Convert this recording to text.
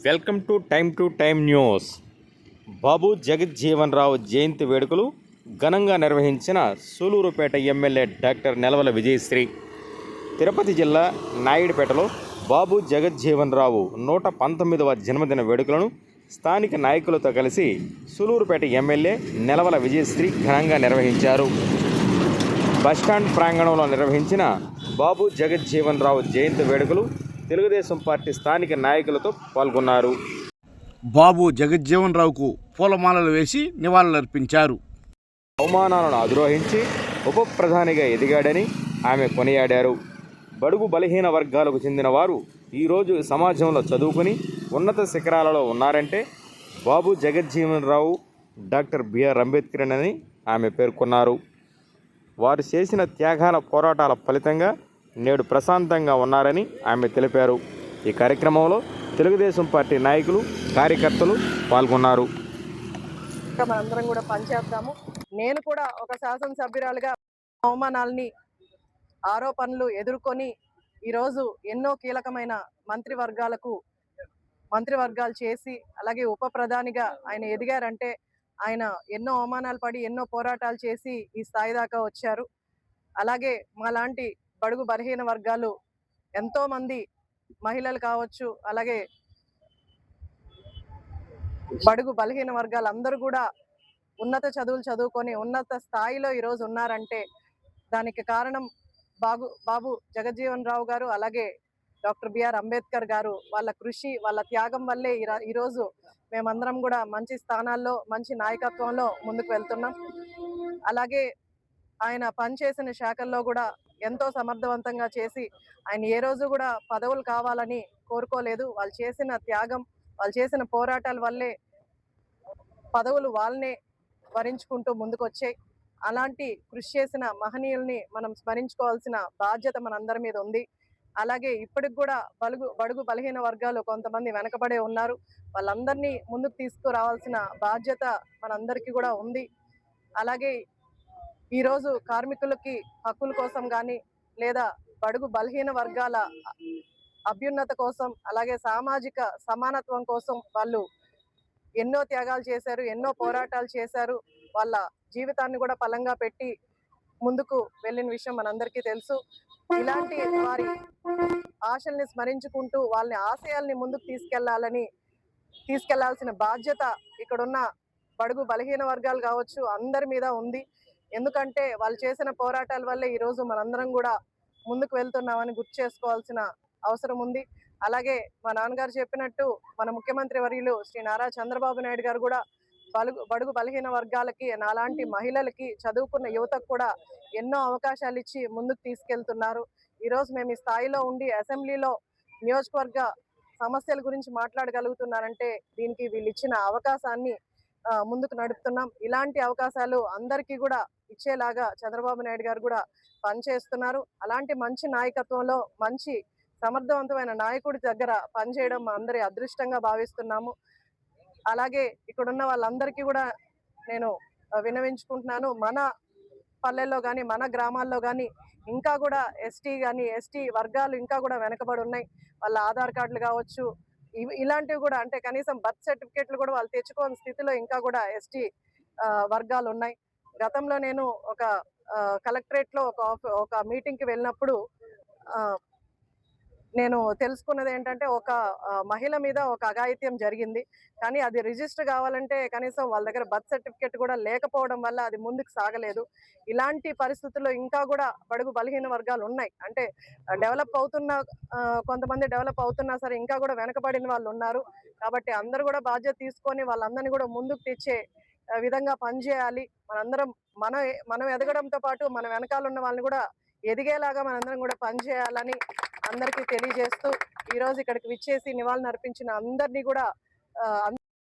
Welcome to time news. Babu Jagjivan Rao జయంతి వేడుకలు ఘనంగా నిర్వహించిన సూలూరుపేట ఎమ్మెల్యే డాక్టర్ నెలవల విజయశ్రీ. తిరుపతి జిల్లా నాయుడుపేటలో బాబు జగజ్జీవన్ రావు 119వ జన్మదిన వేడుకలను స్థానిక నాయకులతో కలిసి సూలూరుపేట ఎమ్మెల్యే నెలవల విజయశ్రీ ఘనంగా నిర్వహించారు. బస్టాండ్ ప్రాంగణంలో నిర్వహించిన బాబు జగజ్జీవన్ రావు జయంతి వేడుకలు తెలుగుదేశం పార్టీ స్థానిక నాయకులతో పాల్గొన్నారు. బాబు జగజ్జీవన్ రావుకు పూలమాలలు వేసి నివాళులర్పించారు. అవమానాలను అధిరోహించి ఉప ప్రధానిగా ఎదిగాడని ఆమె కొనియాడారు. బడుగు బలహీన వర్గాలకు చెందిన వారు ఈరోజు సమాజంలో చదువుకుని ఉన్నత శిఖరాలలో ఉన్నారంటే బాబు జగజ్జీవన్ రావు, డాక్టర్ బిఆర్ అంబేద్కర్ అని ఆమె పేర్కొన్నారు. వారు చేసిన త్యాగాల పోరాటాల ఫలితంగా నేడు ప్రశాంతంగా ఉన్నారని ఆమె తెలిపారు. ఈ కార్యక్రమంలో తెలుగుదేశం పార్టీ నాయకులు, కార్యకర్తలు పాల్గొన్నారు. మనందరం కూడా పనిచేద్దాము. నేను కూడా ఒక శాసనసభ్యురాలుగా అవమానాలని, ఆరోపణలు ఎదుర్కొని ఈరోజు ఎన్నో కీలకమైన మంత్రివర్గాలు చేసి అలాగే ఉప ప్రధానిగా ఆయన ఎదిగారంటే ఆయన ఎన్నో అవమానాలు పడి ఎన్నో పోరాటాలు చేసి ఈ స్థాయి దాకా వచ్చారు. అలాగే మాలాంటి బడుగు బలహీన వర్గాలు ఎంతో మంది మహిళలు కావచ్చు, అలాగే బడుగు బలహీన వర్గాలు అందరూ కూడా ఉన్నత చదువులు చదువుకొని ఉన్నత స్థాయిలో ఈరోజు ఉన్నారంటే దానికి కారణం బాబు జగజ్జీవన్ రావు గారు, అలాగే డాక్టర్ బిఆర్ అంబేద్కర్ గారు. వాళ్ళ కృషి, వాళ్ళ త్యాగం వల్లే ఈరోజు మేమందరం కూడా మంచి స్థానాల్లో, మంచి నాయకత్వంలో ముందుకు వెళ్తున్నాం. అలాగే ఆయన పనిచేసిన శాఖల్లో కూడా ఎంతో సమర్థవంతంగా చేసి ఆయన ఏ రోజు కూడా పదవులు కావాలని కోరుకోలేదు. వాళ్ళు చేసిన త్యాగం, వాళ్ళు చేసిన పోరాటాల వల్లే పదవులు వాళ్ళనే వరించుకుంటూ ముందుకొచ్చాయి. అలాంటి కృషి చేసిన మహనీయుల్ని మనం స్మరించుకోవాల్సిన బాధ్యత మనందరి మీద ఉంది. అలాగే ఇప్పటికి కూడా బడుగు బలహీన వర్గాలు కొంతమంది వెనకబడే ఉన్నారు. వాళ్ళందరినీ ముందుకు తీసుకురావాల్సిన బాధ్యత మనందరికీ కూడా ఉంది. అలాగే ఈరోజు కార్మికులకి హక్కుల కోసం కానీ లేదా బడుగు బలహీన వర్గాల అభ్యున్నత కోసం, అలాగే సామాజిక సమానత్వం కోసం వాళ్ళు ఎన్నో త్యాగాలు చేశారు, ఎన్నో పోరాటాలు చేశారు. వాళ్ళ జీవితాన్ని కూడా పలంగా పెట్టి ముందుకు వెళ్ళిన విషయం మనందరికీ తెలుసు. ఇలాంటి వారి ఆశల్ని స్మరించుకుంటూ వాళ్ళని ఆశయాల్ని ముందుకు తీసుకెళ్లాల్సిన బాధ్యత ఇక్కడున్న బడుగు బలహీన వర్గాలు కావచ్చు అందరి మీద ఉంది. ఎందుకంటే వాళ్ళు చేసిన పోరాటాల వల్లే ఈరోజు మనందరం కూడా ముందుకు వెళ్తున్నామని గుర్తు చేసుకోవాల్సిన అవసరం ఉంది. అలాగే మా నాన్నగారు చెప్పినట్టు మన ముఖ్యమంత్రి వర్యులు శ్రీ నారా చంద్రబాబు నాయుడు గారు కూడా బడుగు బలహీన వర్గాలకి, నాలాంటి మహిళలకి, చదువుకున్న యువతకు కూడా ఎన్నో అవకాశాలు ఇచ్చి ముందుకు తీసుకెళ్తున్నారు. ఈరోజు మేము ఈ స్థాయిలో ఉండి అసెంబ్లీలో నియోజకవర్గ సమస్యల గురించి మాట్లాడగలుగుతున్నారంటే దీనికి వీళ్ళు ఇచ్చిన అవకాశాన్ని ముందుకు నడుపుతున్నాం. ఇలాంటి అవకాశాలు అందరికీ కూడా ఇచ్చేలాగా చంద్రబాబు నాయుడు గారు కూడా పనిచేస్తున్నారు. అలాంటి మంచి నాయకత్వంలో మంచి సమర్థవంతమైన నాయకుడి దగ్గర పనిచేయడం మా అందరి అదృష్టంగా భావిస్తున్నాము. అలాగే ఇక్కడున్న వాళ్ళందరికీ కూడా నేను విన్నవించుకుంటున్నాను, మన పల్లెల్లో కానీ మన గ్రామాల్లో కానీ ఇంకా కూడా ఎస్టీ వర్గాలు ఇంకా కూడా వెనకబడి ఉన్నాయి. వాళ్ళ ఆధార్ కార్డులు కావచ్చు, ఇలాంటివి కూడా అంటే కనీసం బర్త్ సర్టిఫికేట్లు కూడా వాళ్ళు తెచ్చుకోని స్థితిలో ఇంకా కూడా ఎస్టీ వర్గాలు ఉన్నాయి. గతంలో నేను ఒక కలెక్టరేట్ లో ఒక మీటింగ్ కి వెళ్ళినప్పుడు నేను తెలుసుకున్నది ఏంటంటే ఒక మహిళ మీద ఒక అఘాయిత్యం జరిగింది. కానీ అది రిజిస్టర్ కావాలంటే కనీసం వాళ్ళ దగ్గర బర్త్ సర్టిఫికేట్ కూడా లేకపోవడం వల్ల అది ముందుకు సాగలేదు. ఇలాంటి పరిస్థితుల్లో ఇంకా కూడా బడుగు బలహీన వర్గాలు ఉన్నాయి. అంటే కొంతమంది డెవలప్ అవుతున్నా సరే ఇంకా కూడా వెనకబడిన వాళ్ళు ఉన్నారు. కాబట్టి అందరూ కూడా బాధ్యత తీసుకొని వాళ్ళందరినీ కూడా ముందుకు తెచ్చే విధంగా పనిచేయాలి. మనం ఎదగడంతో పాటు మన వెనకాల ఉన్న వాళ్ళని కూడా ఎదిగేలాగా మనందరం కూడా పనిచేయాలని అందరికీ తెలియజేస్తూ ఈరోజు ఇక్కడికి విచ్చేసి నివాళులు అర్పించిన అందరినీ కూడా